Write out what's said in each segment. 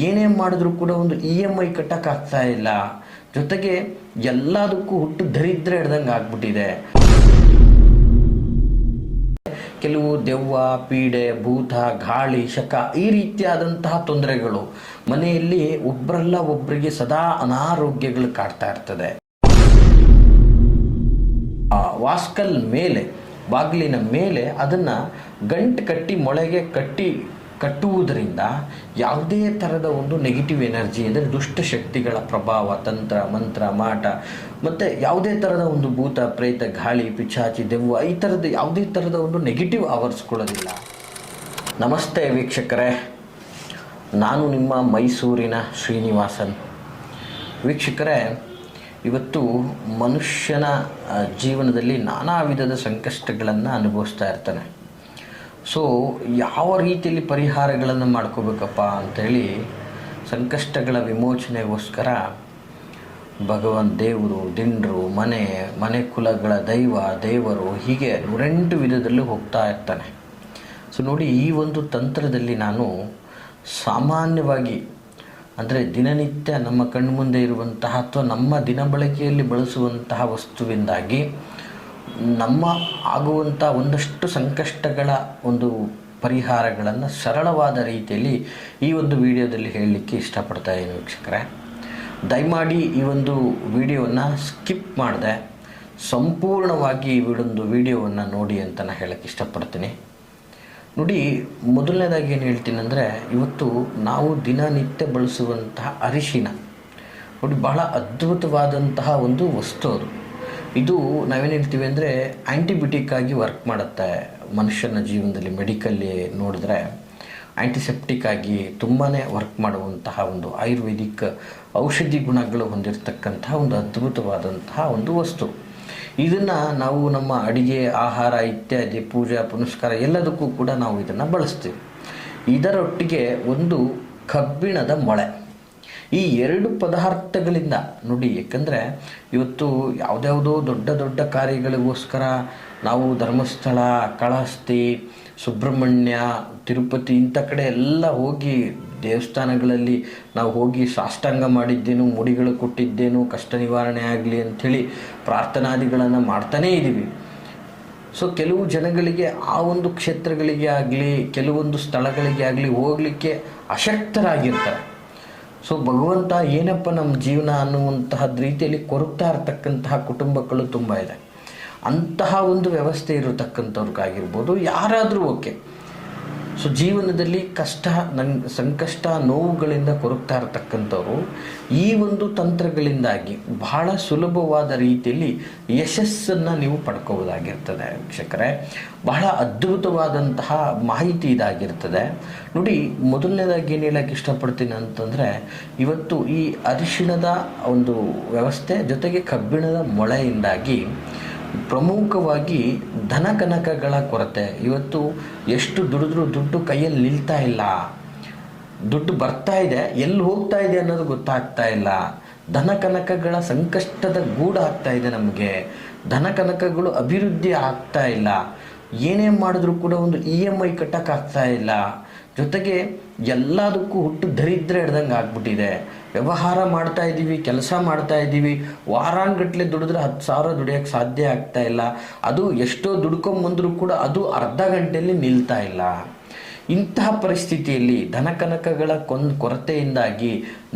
ಏನೇ ಮಾಡಿದ್ರೂ ಕೂಡ ಒಂದು EMI ಕಟ್ಟೋಕ್ಕಾಗ್ತಾ ಇಲ್ಲ. ಜೊತೆಗೆ ಎಲ್ಲದಕ್ಕೂ ಹುಟ್ಟು ದರಿದ್ರ ಹಿಡ್ದಂಗೆ ಆಗ್ಬಿಟ್ಟಿದೆ. ಕೆಲವು ದೆವ್ವ, ಪೀಡೆ, ಭೂತ, ಗಾಳಿ, ಶಕ ಈ ರೀತಿಯಾದಂತಹ ತೊಂದರೆಗಳು ಮನೆಯಲ್ಲಿ ಒಬ್ಬರಲ್ಲ ಒಬ್ಬರಿಗೆ ಸದಾ ಅನಾರೋಗ್ಯಗಳು ಕಾಡ್ತಾ ಇರ್ತದೆ. ವಾಸ್ಕಲ್ ಮೇಲೆ, ಬಾಗಿಲಿನ ಮೇಲೆ ಅದನ್ನು ಗಂಟು ಕಟ್ಟಿ ಮೊಳೆಗೆ ಕಟ್ಟುವುದರಿಂದ ಯಾವುದೇ ಥರದ ಒಂದು ನೆಗೆಟಿವ್ ಎನರ್ಜಿ ಅಂದರೆ ದುಷ್ಟಶಕ್ತಿಗಳ ಪ್ರಭಾವ, ತಂತ್ರ, ಮಂತ್ರ, ಮಾಟ ಮತ್ತು ಯಾವುದೇ ಥರದ ಒಂದು ಭೂತ, ಪ್ರೇತ, ಗಾಳಿ, ಪಿಚಾಚಿ, ದೆವ್ವ ಈ ಥರದ ಯಾವುದೇ ಥರದ ಒಂದು ನೆಗೆಟಿವ್ ಆವರಿಸ್ಕೊಳ್ಳೋದಿಲ್ಲ. ನಮಸ್ತೆ ವೀಕ್ಷಕರೇ, ನಾನು ನಿಮ್ಮ ಮೈಸೂರಿನ ಶ್ರೀನಿವಾಸನ್. ವೀಕ್ಷಕರೇ, ಇವತ್ತು ಮನುಷ್ಯನ ಜೀವನದಲ್ಲಿ ನಾನಾ ವಿಧದ ಸಂಕಷ್ಟಗಳನ್ನು ಅನುಭವಿಸ್ತಾ ಇರ್ತಾನೆ. ಸೊ ಯಾವ ರೀತಿಯಲ್ಲಿ ಪರಿಹಾರಗಳನ್ನು ಮಾಡ್ಕೋಬೇಕಪ್ಪ ಅಂಥೇಳಿ ಸಂಕಷ್ಟಗಳ ವಿಮೋಚನೆಗೋಸ್ಕರ ಭಗವಂತ, ದೇವರು, ದಿಂಡ್ರು, ಮನೆ ಕುಲಗಳ ದೇವರು ಹೀಗೆ 108 ವಿಧದಲ್ಲಿ ಹೋಗ್ತಾ ಇರ್ತಾನೆ. ಸೊ ನೋಡಿ, ಈ ಒಂದು ತಂತ್ರದಲ್ಲಿ ನಾನು ಸಾಮಾನ್ಯವಾಗಿ ಅಂದರೆ ದಿನನಿತ್ಯ ನಮ್ಮ ಕಣ್ಮುಂದೆ ಇರುವಂತಹ ಅಥವಾ ನಮ್ಮ ದಿನಬಳಕೆಯಲ್ಲಿ ಬಳಸುವಂತಹ ವಸ್ತುವಿಂದಾಗಿ ನಮ್ಮ ಆಗುವಂಥ ಒಂದಷ್ಟು ಸಂಕಷ್ಟಗಳ ಒಂದು ಪರಿಹಾರಗಳನ್ನು ಸರಳವಾದ ರೀತಿಯಲ್ಲಿ ಈ ಒಂದು ವಿಡಿಯೋದಲ್ಲಿ ಹೇಳಲಿಕ್ಕೆ ಇಷ್ಟಪಡ್ತಾ ಇದ್ದೀನಿ ವೀಕ್ಷಕರೇ. ದಯಮಾಡಿ ಈ ಒಂದು ವಿಡಿಯೋವನ್ನು ಸ್ಕಿಪ್ ಮಾಡದೆ ಸಂಪೂರ್ಣವಾಗಿ ಈ ಒಂದು ವಿಡಿಯೋವನ್ನು ನೋಡಿ ಅಂತ ನಾನು ಹೇಳೋಕ್ಕೆ ಇಷ್ಟಪಡ್ತೀನಿ. ನೋಡಿ, ಮೊದಲನೇದಾಗಿ ಏನು ಹೇಳ್ತೀನಿ ಅಂದರೆ, ಇವತ್ತು ನಾವು ದಿನನಿತ್ಯ ಬಳಸುವಂತಹ ಅರಿಶಿನ ನೋಡಿ, ಬಹಳ ಅದ್ಭುತವಾದಂತಹ ಒಂದು ವಸ್ತು ಅದು. ಇದು ನಾವೇನು ಹೇಳ್ತೀವಿ ಅಂದರೆ ಆ್ಯಂಟಿಬಯೋಟಿಕ್ ಆಗಿ ವರ್ಕ್ ಮಾಡುತ್ತೆ ಮನುಷ್ಯನ ಜೀವನದಲ್ಲಿ. ಮೆಡಿಕಲ್ಲಿ ನೋಡಿದ್ರೆ ಆ್ಯಂಟಿಸೆಪ್ಟಿಕ್ ಆಗಿ ತುಂಬಾ ವರ್ಕ್ ಮಾಡುವಂತಹ ಒಂದು ಆಯುರ್ವೇದಿಕ್ ಔಷಧಿ ಗುಣಗಳು ಹೊಂದಿರತಕ್ಕಂತಹ ಒಂದು ಅದ್ಭುತವಾದಂತಹ ಒಂದು ವಸ್ತು. ಇದನ್ನು ನಾವು ನಮ್ಮ ಅಡಿಗೆ, ಆಹಾರ ಇತ್ಯಾದಿ, ಪೂಜಾ ಪುನಸ್ಕಾರ ಎಲ್ಲದಕ್ಕೂ ಕೂಡ ನಾವು ಇದನ್ನು ಬಳಸ್ತೀವಿ. ಇದರೊಟ್ಟಿಗೆ ಒಂದು ಕಬ್ಬಿಣದ ಮೊಳೆ, ಈ 2 ಪದಾರ್ಥಗಳಿಂದ ನೋಡಿ, ಏಕೆಂದರೆ ಇವತ್ತು ಯಾವುದ್ಯಾವುದೋ ದೊಡ್ಡ ದೊಡ್ಡ ಕಾರ್ಯಗಳಿಗೋಸ್ಕರ ನಾವು ಧರ್ಮಸ್ಥಳ, ಕಾಳಹಸ್ತಿ, ಸುಬ್ರಹ್ಮಣ್ಯ, ತಿರುಪತಿ ಇಂಥ ಕಡೆ ಎಲ್ಲ ಹೋಗಿ ದೇವಸ್ಥಾನಗಳಲ್ಲಿ ನಾವು ಹೋಗಿ ಸಾಷ್ಟಾಂಗ ಮಾಡಿದ್ದೇನು, ಮುಡಿಗಳು ಕೊಟ್ಟಿದ್ದೇನು, ಕಷ್ಟ ನಿವಾರಣೆ ಆಗಲಿ ಅಂಥೇಳಿ ಪ್ರಾರ್ಥನಾದಿಗಳನ್ನು ಮಾಡ್ತಾನೇ ಇದ್ದೀವಿ. ಸೊ ಕೆಲವು ಜನಗಳಿಗೆ ಆ ಒಂದು ಕ್ಷೇತ್ರಗಳಿಗೆ ಆಗಲಿ, ಕೆಲವೊಂದು ಸ್ಥಳಗಳಿಗೆ ಆಗಲಿ ಹೋಗಲಿಕ್ಕೆ ಅಶಕ್ತರಾಗಿರ್ತಾರೆ. ಸೊ ಭಗವಂತ ಏನಪ್ಪ ನಮ್ಮ ಜೀವನ ಅನ್ನುವಂತಹ ರೀತಿಯಲ್ಲಿ ಕೊರಗ್ತಾ ಇರತಕ್ಕಂತಹ ಕುಟುಂಬಗಳು ತುಂಬ ಇದೆ. ಅಂತಹ ಒಂದು ವ್ಯವಸ್ಥೆ ಇರತಕ್ಕಂಥವ್ರಿಗಾಗಿರ್ಬೋದು, ಯಾರಾದರೂ ಓಕೆ. ಸೊ ಜೀವನದಲ್ಲಿ ಸಂಕಷ್ಟ, ನೋವುಗಳಿಂದ ಕೊರಗ್ತಾ ಇರತಕ್ಕಂಥವ್ರು ಈ ಒಂದು ತಂತ್ರಗಳಿಂದಾಗಿ ಬಹಳ ಸುಲಭವಾದ ರೀತಿಯಲ್ಲಿ ಯಶಸ್ಸನ್ನು ನೀವು ಪಡ್ಕೋಬೋದಾಗಿರ್ತದೆ ವೀಕ್ಷಕರೇ. ಬಹಳ ಅದ್ಭುತವಾದಂತಹ ಮಾಹಿತಿ ಇದಾಗಿರ್ತದೆ ನೋಡಿ. ಮೊದಲನೇದಾಗಿ ಏನು ಹೇಳೋಕ್ಕೆ ಇಷ್ಟಪಡ್ತೀನಿ ಅಂತಂದರೆ, ಇವತ್ತು ಈ ಅರಿಶಿಣದ ಒಂದು ವ್ಯವಸ್ಥೆ ಜೊತೆಗೆ ಕಬ್ಬಿಣದ ಮೊಳೆಯಿಂದಾಗಿ ಪ್ರಮುಖವಾಗಿ ಧನಕನಕಗಳ ಕೊರತೆ. ಇವತ್ತು ಎಷ್ಟು ದುಡಿದ್ರೂ ದುಡ್ಡು ಕೈಯಲ್ಲಿ ನಿಲ್ತಾ ಇಲ್ಲ, ದುಡ್ಡು ಬರ್ತಾ ಇದೆ, ಎಲ್ಲಿ ಹೋಗ್ತಾ ಇದೆ ಅನ್ನೋದು ಗೊತ್ತಾಗ್ತಾ ಇಲ್ಲ. ಧನಕನಕಗಳ ಸಂಕಷ್ಟದ ಗೂಡಾಗ್ತಾ ಇದೆ ನಮಗೆ. ಧನಕನಕಗಳು ಅಭಿವೃದ್ಧಿ ಆಗ್ತಾ ಇಲ್ಲ. ಏನೇ ಮಾಡಿದ್ರೂ ಕೂಡ ಒಂದು EMI ಕಟ್ಟೋಕ್ಕಾಗ್ತಾ ಇಲ್ಲ. ಜೊತೆಗೆ ಎಲ್ಲದಕ್ಕೂ ಹುಟ್ಟು ದರಿದ್ರ ಹಿಡ್ದಂಗೆ ಆಗ್ಬಿಟ್ಟಿದೆ. ವ್ಯವಹಾರ ಮಾಡ್ತಾ ಇದ್ದೀವಿ, ಕೆಲಸ ಮಾಡ್ತಾ ಇದ್ದೀವಿ, ವಾರಾನ್ಗಟ್ಲೆ ದುಡಿದ್ರೆ 10,000 ದುಡಿಯೋಕ್ಕೆ ಸಾಧ್ಯ ಆಗ್ತಾ ಇಲ್ಲ. ಅದು ಎಷ್ಟೋ ದುಡ್ಕೊಂಬಂದರೂ ಕೂಡ ಅದು ಅರ್ಧ ಗಂಟೆಯಲ್ಲಿ ನಿಲ್ತಾ ಇಲ್ಲ. ಇಂತಹ ಪರಿಸ್ಥಿತಿಯಲ್ಲಿ ಧನಕನಕಗಳ ಕೊರತೆಯಿಂದಾಗಿ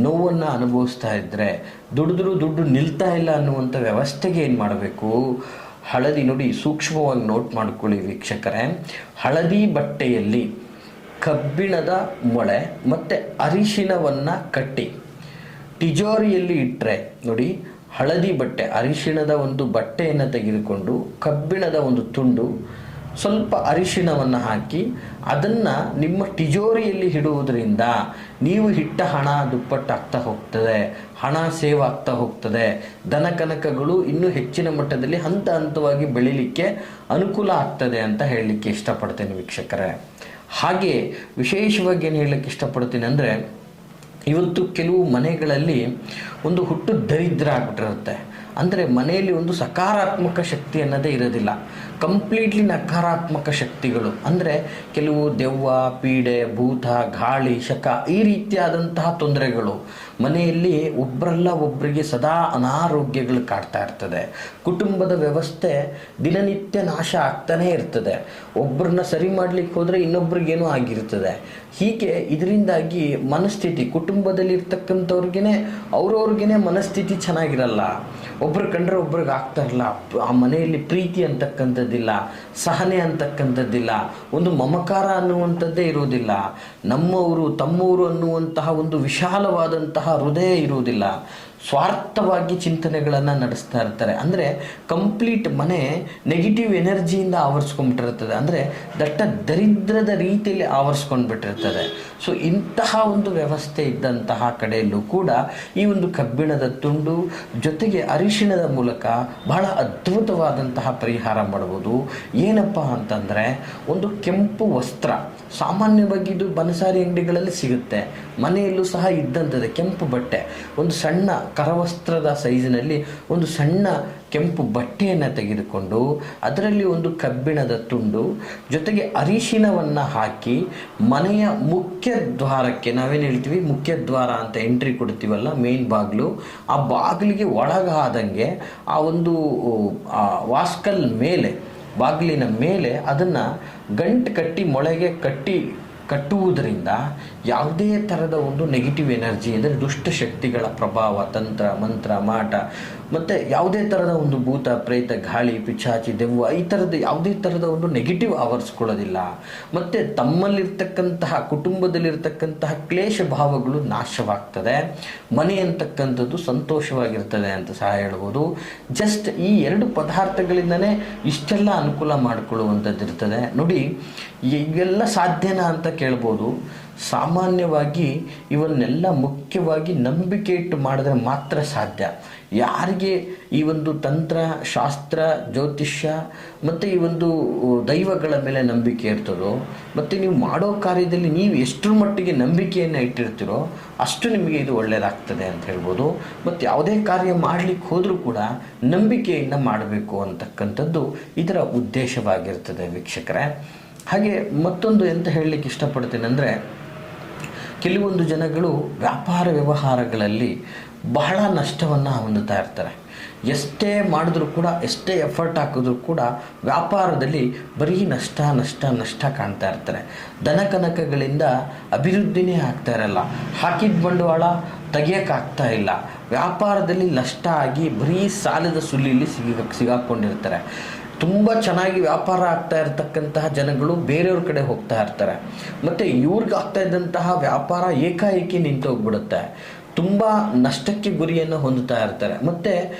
ನೋವನ್ನು ಅನುಭವಿಸ್ತಾ ಇದ್ದರೆ, ದುಡಿದ್ರೂ ದುಡ್ಡು ನಿಲ್ತಾ ಇಲ್ಲ ಅನ್ನುವಂಥ ವ್ಯವಸ್ಥೆಗೆ ಏನು ಮಾಡಬೇಕು? ಹಳದಿ ನೋಡಿ, ಸೂಕ್ಷ್ಮವಾಗಿ ನೋಟ್ ಮಾಡ್ಕೊಳ್ಳಿ ವೀಕ್ಷಕರೇ. ಹಳದಿ ಬಟ್ಟೆಯಲ್ಲಿ ಕಬ್ಬಿಣದ ಮೊಳೆ ಮತ್ತು ಅರಿಶಿಣವನ್ನು ಕಟ್ಟಿ ತಿಜೋರಿಯಲ್ಲಿ ಇಟ್ಟರೆ ನೋಡಿ, ಹಳದಿ ಬಟ್ಟೆ, ಅರಿಶಿಣದ ಒಂದು ಬಟ್ಟೆಯನ್ನು ತೆಗೆದುಕೊಂಡು ಕಬ್ಬಿಣದ ಒಂದು ತುಂಡು, ಸ್ವಲ್ಪ ಅರಿಶಿಣವನ್ನು ಹಾಕಿ ಅದನ್ನು ನಿಮ್ಮ ತಿಜೋರಿಯಲ್ಲಿ ಇಡುವುದರಿಂದ ನೀವು ಇಟ್ಟ ಹಣ ದುಪ್ಪಟ್ಟಾಗ್ತಾ ಹೋಗ್ತದೆ, ಹಣ ಸೇವ್ ಆಗ್ತಾ ಹೋಗ್ತದೆ. ಧನಕನಕಗಳು ಇನ್ನೂ ಹೆಚ್ಚಿನ ಮಟ್ಟದಲ್ಲಿ ಹಂತವಾಗಿ ಬೆಳೀಲಿಕ್ಕೆ ಅನುಕೂಲ ಆಗ್ತದೆ ಅಂತ ಹೇಳಲಿಕ್ಕೆ ಇಷ್ಟಪಡ್ತೇನೆ ವೀಕ್ಷಕರೇ. ಹಾಗೆ ವಿಶೇಷವಾಗಿ ಏನು ಹೇಳಲಿಕ್ಕೆ ಇಷ್ಟಪಡ್ತೀನಿ ಅಂದರೆ, ಇವತ್ತು ಕೆಲವು ಮನೆಗಳಲ್ಲಿ ಒಂದು ಹುಟ್ಟು ದರಿದ್ರ ಆಗ್ಬಿಟ್ಟಿರುತ್ತೆ. ಅಂದರೆ ಮನೆಯಲ್ಲಿ ಒಂದು ಸಕಾರಾತ್ಮಕ ಶಕ್ತಿ ಅನ್ನೋದೇ ಇರೋದಿಲ್ಲ. ಕಂಪ್ಲೀಟ್ಲಿ ನಕಾರಾತ್ಮಕ ಶಕ್ತಿಗಳು, ಅಂದರೆ ಕೆಲವು ದೆವ್ವ, ಪೀಡೆ, ಭೂತ, ಗಾಳಿ, ಶಕ ಈ ರೀತಿಯಾದಂತಹ ತೊಂದರೆಗಳು ಮನೆಯಲ್ಲಿ ಒಬ್ಬರಲ್ಲ ಒಬ್ಬರಿಗೆ ಸದಾ ಅನಾರೋಗ್ಯಗಳು ಕಾಡ್ತಾ ಇರ್ತದೆ. ಕುಟುಂಬದ ವ್ಯವಸ್ಥೆ ದಿನನಿತ್ಯ ನಾಶ ಆಗ್ತಾನೇ ಇರ್ತದೆ. ಒಬ್ಬರನ್ನ ಸರಿ ಮಾಡ್ಲಿಕ್ಕೆ ಹೋದರೆ ಇನ್ನೊಬ್ರಿಗೇನೋ ಆಗಿರ್ತದೆ. ಹೀಗೆ ಇದರಿಂದಾಗಿ ಮನಸ್ಥಿತಿ ಕುಟುಂಬದಲ್ಲಿ ಇರ್ತಕ್ಕಂಥವ್ರಿಗೇ ಅವ್ರವ್ರಿಗೇ ಮನಸ್ಥಿತಿ ಚೆನ್ನಾಗಿರಲ್ಲ. ಒಬ್ರು ಕಂಡ್ರೆ ಒಬ್ರಿಗೆ ಆಗ್ತಾರಲ್ಲ, ಆ ಮನೆಯಲ್ಲಿ ಪ್ರೀತಿ ಅಂತಕ್ಕಂಥದ್ದಿಲ್ಲ, ಸಹನೆ ಅಂತಕ್ಕಂಥದ್ದಿಲ್ಲ, ಒಂದು ಮಮಕಾರ ಅನ್ನುವಂಥದ್ದೇ ಇರೋದಿಲ್ಲ, ನಮ್ಮವರು ತಮ್ಮವರು ಅನ್ನುವಂತಹ ಒಂದು ವಿಶಾಲವಾದಂತಹ ಹೃದಯ ಇರುವುದಿಲ್ಲ. ಸ್ವಾರ್ಥವಾಗಿ ಚಿಂತನೆಗಳನ್ನು ನಡೆಸ್ತಾ ಇರ್ತಾರೆ. ಅಂದರೆ ಕಂಪ್ಲೀಟ್ ಮನೆ ನೆಗೆಟಿವ್ ಎನರ್ಜಿಯಿಂದ ಆವರಿಸ್ಕೊಂಡ್ಬಿಟ್ಟಿರ್ತದೆ, ಅಂದರೆ ದಟ್ಟ ದರಿದ್ರದ ರೀತಿಯಲ್ಲಿ ಆವರಿಸ್ಕೊಂಡ್ಬಿಟ್ಟಿರ್ತದೆ. ಸೊ ಇಂತಹ ಒಂದು ವ್ಯವಸ್ಥೆ ಇದ್ದಂತಹ ಕಡೆಯಲ್ಲೂ ಕೂಡ ಈ ಒಂದು ಕಬ್ಬಿಣದ ತುಂಡು ಜೊತೆಗೆ ಅರಿಶಿಣದ ಮೂಲಕ ಬಹಳ ಅದ್ಭುತವಾದಂತಹ ಪರಿಹಾರ ಮಾಡ್ಬೋದು. ಏನಪ್ಪ ಅಂತಂದರೆ, ಒಂದು ಕೆಂಪು ವಸ್ತ್ರ, ಸಾಮಾನ್ಯವಾಗಿ ಇದು ಬನಸಾರಿ ಅಂಗಡಿಗಳಲ್ಲಿ ಸಿಗುತ್ತೆ, ಮನೆಯಲ್ಲೂ ಸಹ ಇದ್ದಂಥದ್ದು ಕೆಂಪು ಬಟ್ಟೆ, ಒಂದು ಸಣ್ಣ ಕರವಸ್ತ್ರದ ಸೈಜಿನಲ್ಲಿ ಒಂದು ಸಣ್ಣ ಕೆಂಪು ಬಟ್ಟೆಯನ್ನು ತೆಗೆದುಕೊಂಡು ಅದರಲ್ಲಿ ಒಂದು ಕಬ್ಬಿಣದ ತುಂಡು ಜೊತೆಗೆ ಅರಿಶಿಣವನ್ನು ಹಾಕಿ ಮನೆಯ ಮುಖ್ಯ ದ್ವಾರಕ್ಕೆ, ನಾವೇನು ಹೇಳ್ತೀವಿ ಮುಖ್ಯ ದ್ವಾರ ಅಂತ ಎಂಟ್ರಿ ಕೊಡ್ತೀವಲ್ಲ, ಮೇನ್ ಬಾಗಿಲು, ಆ ಬಾಗಿಲಿಗೆ ಒಳಗಾದಂಗೆ ಆ ಒಂದು ವಾಸ್ಕಲ್ ಮೇಲೆ, ಬಾಗಿಲಿನ ಮೇಲೆ ಅದನ್ನು ಗಂಟು ಕಟ್ಟಿ ಮೊಳೆಗೆ ಕಟ್ಟುವುದರಿಂದ ಯಾವುದೇ ಥರದ ಒಂದು ನೆಗೆಟಿವ್ ಎನರ್ಜಿ, ಅಂದರೆ ದುಷ್ಟಶಕ್ತಿಗಳ ಪ್ರಭಾವ, ತಂತ್ರ ಮಂತ್ರ ಮಾಟ ಮತ್ತು ಯಾವುದೇ ಥರದ ಒಂದು ಭೂತ ಪ್ರೇತ ಗಾಳಿ ಪಿಚಾಚಿ ದೆವ್ವ ಈ ಥರದ ಯಾವುದೇ ಥರದ ಒಂದು ನೆಗೆಟಿವ್ ಆವರಿಸ್ಕೊಳ್ಳೋದಿಲ್ಲ. ಮತ್ತು ತಮ್ಮಲ್ಲಿರ್ತಕ್ಕಂತಹ ಕುಟುಂಬದಲ್ಲಿರ್ತಕ್ಕಂತಹ ಕ್ಲೇಶ ಭಾವಗಳು ನಾಶವಾಗ್ತದೆ. ಮನೆ ಅಂತಕ್ಕಂಥದ್ದು ಸಂತೋಷವಾಗಿರ್ತದೆ ಅಂತ ಸಹ ಹೇಳ್ಬೋದು. ಜಸ್ಟ್ ಈ 2 ಪದಾರ್ಥಗಳಿಂದನೇ ಇಷ್ಟೆಲ್ಲ ಅನುಕೂಲ ಮಾಡಿಕೊಳ್ಳುವಂಥದ್ದು ಇರ್ತದೆ. ನೋಡಿ, ಇವೆಲ್ಲ ಸಾಧ್ಯನಾ ಅಂತ ಕೇಳ್ಬೋದು. ಸಾಮಾನ್ಯವಾಗಿ ಇವನ್ನೆಲ್ಲ ಮುಖ್ಯವಾಗಿ ನಂಬಿಕೆ ಇಟ್ಟು ಮಾಡಿದ್ರೆ ಮಾತ್ರ ಸಾಧ್ಯ. ಯಾರಿಗೆ ಈ ಒಂದು ತಂತ್ರ ಶಾಸ್ತ್ರ ಜ್ಯೋತಿಷ್ಯ ಮತ್ತು ಈ ಒಂದು ದೈವಗಳ ಮೇಲೆ ನಂಬಿಕೆ ಇರ್ತದೋ, ಮತ್ತು ನೀವು ಮಾಡೋ ಕಾರ್ಯದಲ್ಲಿ ನೀವು ಎಷ್ಟರ ಮಟ್ಟಿಗೆ ನಂಬಿಕೆಯನ್ನು ಇಟ್ಟಿರ್ತೀರೋ ಅಷ್ಟು ನಿಮಗೆ ಇದು ಒಳ್ಳೆಯದಾಗ್ತದೆ ಅಂತ ಹೇಳ್ಬೋದು. ಮತ್ತು ಯಾವುದೇ ಕಾರ್ಯ ಮಾಡಲಿಕ್ಕೆ ಹೋದರೂ ಕೂಡ ನಂಬಿಕೆಯಿಂದ ಮಾಡಬೇಕು ಅಂತಕ್ಕಂಥದ್ದು ಇದರ ಉದ್ದೇಶವಾಗಿರ್ತದೆ ವೀಕ್ಷಕರೇ. ಹಾಗೆ ಮತ್ತೊಂದು ಎಂತ ಹೇಳಲಿಕ್ಕೆ ಇಷ್ಟಪಡ್ತೇನೆ ಅಂದರೆ, ಕೆಲವೊಂದು ಜನಗಳು ವ್ಯಾಪಾರ ವ್ಯವಹಾರಗಳಲ್ಲಿ ಬಹಳ ನಷ್ಟವನ್ನು ಹೊಂದುತ್ತಾ ಇರ್ತಾರೆ. ಎಷ್ಟೇ ಮಾಡಿದ್ರೂ ಕೂಡ, ಎಷ್ಟೇ ಎಫರ್ಟ್ ಹಾಕಿದ್ರೂ ಕೂಡ ವ್ಯಾಪಾರದಲ್ಲಿ ಬರೀ ನಷ್ಟ ನಷ್ಟ ನಷ್ಟ ಕಾಣ್ತಾ ಇರ್ತಾರೆ. ದನಕನಕಗಳಿಂದ ಅಭಿವೃದ್ಧಿನೇ ಆಗ್ತಾ ಇರಲ್ಲ, ಹಾಕಿದ ಬಂಡವಾಳ ತೆಗಿಯೋಕ್ಕಾಗ್ತಾ ಇಲ್ಲ, ವ್ಯಾಪಾರದಲ್ಲಿ ನಷ್ಟ ಆಗಿ ಬರೀ ಸಾಲದ ಸುಲಿಯಲ್ಲಿ ಸಿಗಾಕೊಂಡಿರ್ತಾರೆ. ತುಂಬ ಚೆನ್ನಾಗಿ ವ್ಯಾಪಾರ ಆಗ್ತಾ ಇರತಕ್ಕಂತಹ ಜನಗಳು ಬೇರೆಯವ್ರ ಕಡೆ ಹೋಗ್ತಾ ಇರ್ತಾರೆ. ಮತ್ತು ಇವ್ರಿಗೆ ಆಗ್ತಾ ಇದ್ದಂತಹ ವ್ಯಾಪಾರ ಏಕಾಏಕಿ ನಿಂತೋಗ್ಬಿಡುತ್ತೆ. ತುಂಬ ನಷ್ಟಕ್ಕೆ ಗುರಿಯನ್ನು ಹೊಂದುತ್ತಾ ಇರ್ತಾರೆ. ಮತ್ತು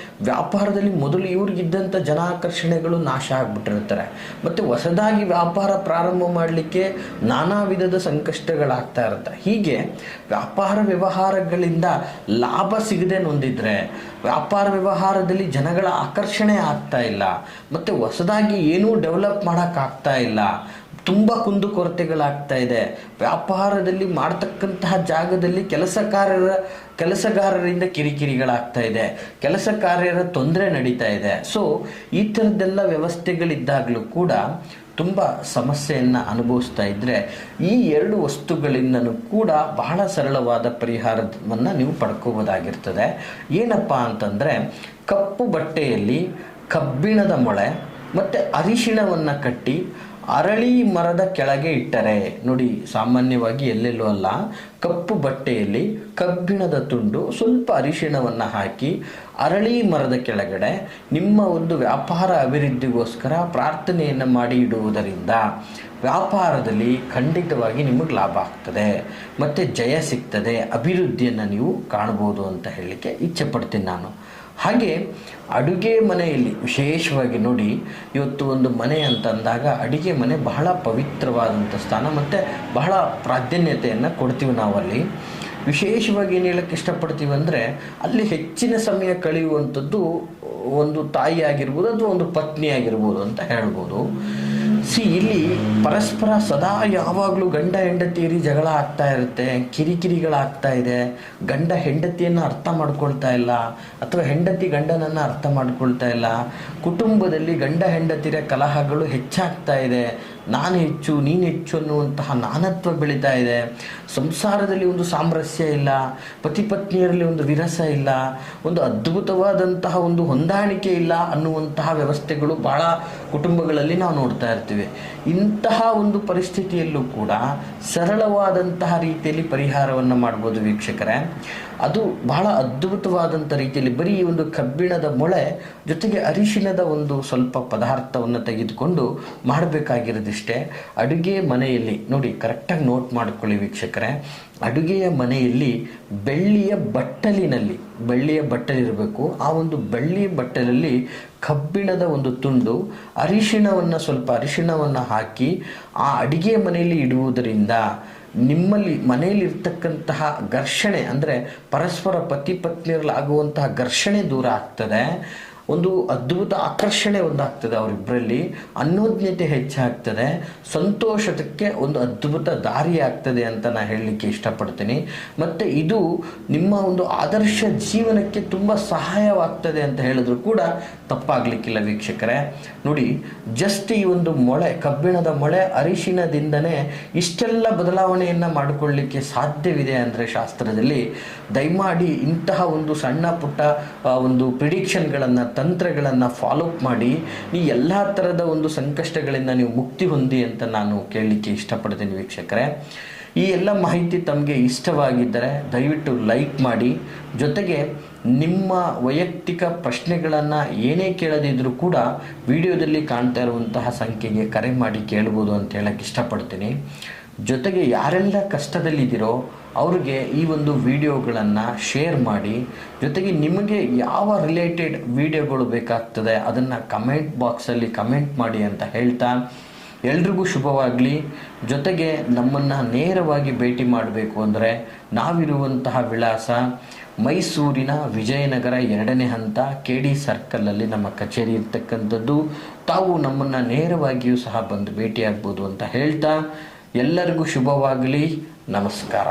ವ್ಯಾಪಾರದಲ್ಲಿ ಮೊದಲು ಇವ್ರಿಗಿದ್ದಂಥ ಜನಾಕರ್ಷಣೆಗಳು ನಾಶ ಆಗಿಬಿಟ್ಟಿರ್ತಾರೆ. ಮತ್ತು ಹೊಸದಾಗಿ ವ್ಯಾಪಾರ ಪ್ರಾರಂಭ ಮಾಡಲಿಕ್ಕೆ ನಾನಾ ವಿಧದ ಸಂಕಷ್ಟಗಳಾಗ್ತಾ ಇರುತ್ತೆ. ಹೀಗೆ ವ್ಯಾಪಾರ ವ್ಯವಹಾರಗಳಿಂದ ಲಾಭ ಸಿಗದೆ ನೊಂದಿದ್ರೆ, ವ್ಯಾಪಾರ ವ್ಯವಹಾರದಲ್ಲಿ ಜನಗಳ ಆಕರ್ಷಣೆ ಆಗ್ತಾ ಇಲ್ಲ, ಮತ್ತು ಹೊಸದಾಗಿ ಏನೂ ಡೆವಲಪ್ ಮಾಡೋಕ್ಕಾಗ್ತಾ ಇಲ್ಲ, ತುಂಬ ಕುಂದುಕೊರತೆಗಳಾಗ್ತಾ ಇದೆ, ವ್ಯಾಪಾರದಲ್ಲಿ ಮಾಡ್ತಕ್ಕಂತಹ ಜಾಗದಲ್ಲಿ ಕೆಲಸಗಾರರಿಂದ ಕಿರಿಕಿರಿಗಳಾಗ್ತಾ ಇದೆ, ಕೆಲಸಗಾರರ ತೊಂದರೆ ನಡೀತಾ ಇದೆ. ಸೊ ಈ ಥರದ್ದೆಲ್ಲ ವ್ಯವಸ್ಥೆಗಳಿದ್ದಾಗಲೂ ಕೂಡ ತುಂಬ ಸಮಸ್ಯೆಯನ್ನು ಅನುಭವಿಸ್ತಾ ಇದ್ದರೆ ಈ 2 ವಸ್ತುಗಳಿಂದನೂ ಕೂಡ ಬಹಳ ಸರಳವಾದ ಪರಿಹಾರವನ್ನು ನೀವು ಪಡ್ಕೋಬೋದಾಗಿರ್ತದೆ. ಏನಪ್ಪ ಅಂತಂದರೆ, ಕಪ್ಪು ಬಟ್ಟೆಯಲ್ಲಿ ಕಬ್ಬಿಣದ ಮೊಳೆ ಮತ್ತು ಅರಿಶಿಣವನ್ನು ಕಟ್ಟಿ ಅರಳಿ ಮರದ ಕೆಳಗೆ ಇಟ್ಟರೆ, ನೋಡಿ ಸಾಮಾನ್ಯವಾಗಿ ಎಲ್ಲೆಲ್ಲೂ ಅಲ್ಲ, ಕಪ್ಪು ಬಟ್ಟೆಯಲ್ಲಿ ಕಬ್ಬಿಣದ ತುಂಡು ಸ್ವಲ್ಪ ಅರಿಶಿಣವನ್ನು ಹಾಕಿ ಅರಳಿ ಮರದ ಕೆಳಗಡೆ ನಿಮ್ಮ ಒಂದು ವ್ಯಾಪಾರ ಅಭಿವೃದ್ಧಿಗೋಸ್ಕರ ಪ್ರಾರ್ಥನೆಯನ್ನು ಮಾಡಿ ಇಡುವುದರಿಂದ ವ್ಯಾಪಾರದಲ್ಲಿ ಖಂಡಿತವಾಗಿ ನಿಮಗೆ ಲಾಭ ಆಗ್ತದೆ, ಮತ್ತು ಜಯ ಸಿಗ್ತದೆ, ಅಭಿವೃದ್ಧಿಯನ್ನು ನೀವು ಕಾಣ್ಬೋದು ಅಂತ ಹೇಳಲಿಕ್ಕೆ ಇಚ್ಛೆ ಪಡ್ತೀನಿ ನಾನು. ಹಾಗೆ ಅಡುಗೆ ಮನೆಯಲ್ಲಿ ವಿಶೇಷವಾಗಿ ನೋಡಿ, ಇವತ್ತು ಒಂದು ಮನೆ ಅಂತಂದಾಗ ಅಡುಗೆ ಮನೆ ಬಹಳ ಪವಿತ್ರವಾದಂಥ ಸ್ಥಾನ ಮತ್ತು ಬಹಳ ಪ್ರಾಧಾನ್ಯತೆಯನ್ನು ಕೊಡ್ತೀವಿ ನಾವಲ್ಲಿ. ವಿಶೇಷವಾಗಿ ಏನು ಹೇಳಕ್ಕೆ ಇಷ್ಟಪಡ್ತೀವಿ ಅಂದರೆ, ಅಲ್ಲಿ ಹೆಚ್ಚಿನ ಸಮಯ ಕಳೆಯುವಂಥದ್ದು ಒಂದು ತಾಯಿ ಆಗಿರ್ಬೋದು ಅಥವಾ ಒಂದು ಪತ್ನಿ ಆಗಿರ್ಬೋದು ಅಂತ ಹೇಳ್ಬೋದು. ಇಲ್ಲಿ ಪರಸ್ಪರ ಸದಾ ಯಾವಾಗಲೂ ಗಂಡ ಹೆಂಡತಿಯರಿ ಜಗಳ ಆಗ್ತಾ ಇರುತ್ತೆ, ಕಿರಿಕಿರಿಗಳಾಗ್ತಾ ಇದೆ, ಗಂಡ ಹೆಂಡತಿಯನ್ನು ಅರ್ಥ ಮಾಡ್ಕೊಳ್ತಾ ಇಲ್ಲ ಅಥವಾ ಹೆಂಡತಿ ಗಂಡನನ್ನು ಅರ್ಥ ಮಾಡ್ಕೊಳ್ತಾ ಇಲ್ಲ, ಕುಟುಂಬದಲ್ಲಿ ಗಂಡ ಹೆಂಡತಿಯರ ಕಲಹಗಳು ಹೆಚ್ಚಾಗ್ತಾ ಇದೆ, ನಾನು ಹೆಚ್ಚು ನೀನು ಹೆಚ್ಚು ಅನ್ನುವಂತಹ ನಾನತ್ವ ಬೆಳೀತಾ ಇದೆ, ಸಂಸಾರದಲ್ಲಿ ಒಂದು ಸಾಮರಸ್ಯ ಇಲ್ಲ, ಪತಿ ಪತ್ನಿಯರಲ್ಲಿ ಒಂದು ವಿರಸ ಇಲ್ಲ, ಒಂದು ಅದ್ಭುತವಾದಂತಹ ಒಂದು ಹೊಂದಾಣಿಕೆ ಇಲ್ಲ ಅನ್ನುವಂತಹ ವ್ಯವಸ್ಥೆಗಳು ಬಹಳ ಕುಟುಂಬಗಳಲ್ಲಿ ನಾವು ನೋಡ್ತಾ ಇರ್ತೀವಿ. ಇಂತಹ ಒಂದು ಪರಿಸ್ಥಿತಿಯಲ್ಲೂ ಕೂಡ ಸರಳವಾದಂತಹ ರೀತಿಯಲ್ಲಿ ಪರಿಹಾರವನ್ನು ಮಾಡ್ಬೋದು ವೀಕ್ಷಕರೇ. ಅದು ಬಹಳ ಅದ್ಭುತವಾದಂಥ ರೀತಿಯಲ್ಲಿ ಬರೀ ಒಂದು ಕಬ್ಬಿಣದ ಮೊಳೆ ಜೊತೆಗೆ ಅರಿಶಿಣದ ಒಂದು ಸ್ವಲ್ಪ ಪದಾರ್ಥವನ್ನು ತೆಗೆದುಕೊಂಡು ಮಾಡಬೇಕಾಗಿರೋದಿಷ್ಟೇ. ಅಡುಗೆ ಮನೆಯಲ್ಲಿ ನೋಡಿ, ಕರೆಕ್ಟಾಗಿ ನೋಟ್ ಮಾಡ್ಕೊಳ್ಳಿ ವೀಕ್ಷಕರೇ, ಅಡುಗೆಯ ಮನೆಯಲ್ಲಿ ಬೆಳ್ಳಿಯ ಬಟ್ಟಲಿರಬೇಕು. ಆ ಒಂದು ಬೆಳ್ಳಿಯ ಬಟ್ಟಲಲ್ಲಿ ಕಬ್ಬಿಣದ ಒಂದು ತುಂಡು ಸ್ವಲ್ಪ ಅರಿಶಿಣವನ್ನು ಹಾಕಿ ಆ ಅಡುಗೆ ಮನೆಯಲ್ಲಿ ಇಡುವುದರಿಂದ ನಿಮ್ಮಲ್ಲಿ ಮನೆಯಲ್ಲಿರ್ತಕ್ಕಂತಹ ಘರ್ಷಣೆ, ಅಂದರೆ ಪರಸ್ಪರ ಪತಿ ಪತ್ನಿಯರಲ್ಲಿ ಆಗುವಂತಹ ಘರ್ಷಣೆ ದೂರ ಆಗ್ತದೆ, ಒಂದು ಅದ್ಭುತ ಆಕರ್ಷಣೆ ಒಂದಾಗ್ತದೆ ಅವರಿಬ್ಬರಲ್ಲಿ, ಅನ್ಯೋನ್ಯತೆ ಹೆಚ್ಚಾಗ್ತದೆ, ಸಂತೋಷಕ್ಕೆ ಒಂದು ಅದ್ಭುತ ದಾರಿ ಆಗ್ತದೆ ಅಂತ ನಾನು ಹೇಳಲಿಕ್ಕೆ ಇಷ್ಟಪಡ್ತೀನಿ. ಮತ್ತು ಇದು ನಿಮ್ಮ ಒಂದು ಆದರ್ಶ ಜೀವನಕ್ಕೆ ತುಂಬ ಸಹಾಯವಾಗ್ತದೆ ಅಂತ ಹೇಳಿದ್ರು ಕೂಡ ತಪ್ಪಾಗಲಿಕ್ಕಿಲ್ಲ ವೀಕ್ಷಕರೇ. ನೋಡಿ, ಜಸ್ಟ್ ಈ ಒಂದು ಕಬ್ಬಿಣದ ಮೊಳೆ ಅರಿಶಿಣದಿಂದನೇ ಇಷ್ಟೆಲ್ಲ ಬದಲಾವಣೆಯನ್ನು ಮಾಡಿಕೊಳ್ಳಲಿಕ್ಕೆ ಸಾಧ್ಯವಿದೆ ಅಂದರೆ ಶಾಸ್ತ್ರದಲ್ಲಿ, ದಯಮಾಡಿ ಇಂತಹ ಒಂದು ಸಣ್ಣ ಪುಟ್ಟ ಒಂದು ಪ್ರಿಡಿಕ್ಷನ್ಗಳನ್ನು, ತಂತ್ರಗಳನ್ನು ಫಾಲೋಅಪ್ ಮಾಡಿ ಈ ಎಲ್ಲ ಥರದ ಒಂದು ಸಂಕಷ್ಟಗಳಿಂದ ನೀವು ಮುಕ್ತಿ ಹೊಂದಿ ಅಂತ ನಾನು ಕೇಳಲಿಕ್ಕೆ ಇಷ್ಟಪಡ್ತೀನಿ ವೀಕ್ಷಕರೇ. ಈ ಎಲ್ಲ ಮಾಹಿತಿ ತಮಗೆ ಇಷ್ಟವಾಗಿದ್ದರೆ ದಯವಿಟ್ಟು ಲೈಕ್ ಮಾಡಿ, ಜೊತೆಗೆ ನಿಮ್ಮ ವೈಯಕ್ತಿಕ ಪ್ರಶ್ನೆಗಳನ್ನು ಏನೇ ಕೇಳದಿದ್ದರೂ ಕೂಡ ವಿಡಿಯೋದಲ್ಲಿ ಕಾಣ್ತಾ ಇರುವಂತಹ ಸಂಖ್ಯೆಗೆ ಕರೆ ಮಾಡಿ ಕೇಳ್ಬೋದು ಅಂತ ಹೇಳಕ್ಕೆ ಇಷ್ಟಪಡ್ತೀನಿ. ಜೊತೆಗೆ ಯಾರೆಲ್ಲ ಕಷ್ಟದಲ್ಲಿದ್ದೀರೋ ಅವ್ರಿಗೆ ಈ ಒಂದು ವಿಡಿಯೋಗಳನ್ನು ಶೇರ್ ಮಾಡಿ, ಜೊತೆಗೆ ನಿಮಗೆ ಯಾವ ರಿಲೇಟೆಡ್ ವಿಡಿಯೋಗಳು ಬೇಕಾಗ್ತದೆ ಅದನ್ನು ಕಮೆಂಟ್ ಬಾಕ್ಸಲ್ಲಿ ಕಮೆಂಟ್ ಮಾಡಿ ಅಂತ ಹೇಳ್ತಾ ಎಲ್ರಿಗೂ ಶುಭವಾಗಲಿ. ಜೊತೆಗೆ ನಮ್ಮನ್ನು ನೇರವಾಗಿ ಭೇಟಿ ಮಾಡಬೇಕು ಅಂದರೆ ನಾವಿರುವಂತಹ ವಿಳಾಸ ಮೈಸೂರಿನ ವಿಜಯನಗರ 2ನೇ ಹಂತ KD ಸರ್ಕಲಲ್ಲಿ ನಮ್ಮ ಕಚೇರಿ ಇರ್ತಕ್ಕಂಥದ್ದು. ತಾವು ನಮ್ಮನ್ನು ನೇರವಾಗಿಯೂ ಸಹ ಬಂದು ಭೇಟಿಯಾಗ್ಬೋದು ಅಂತ ಹೇಳ್ತಾ ಎಲ್ಲರಿಗೂ ಶುಭವಾಗಲಿ. ನಮಸ್ಕಾರ.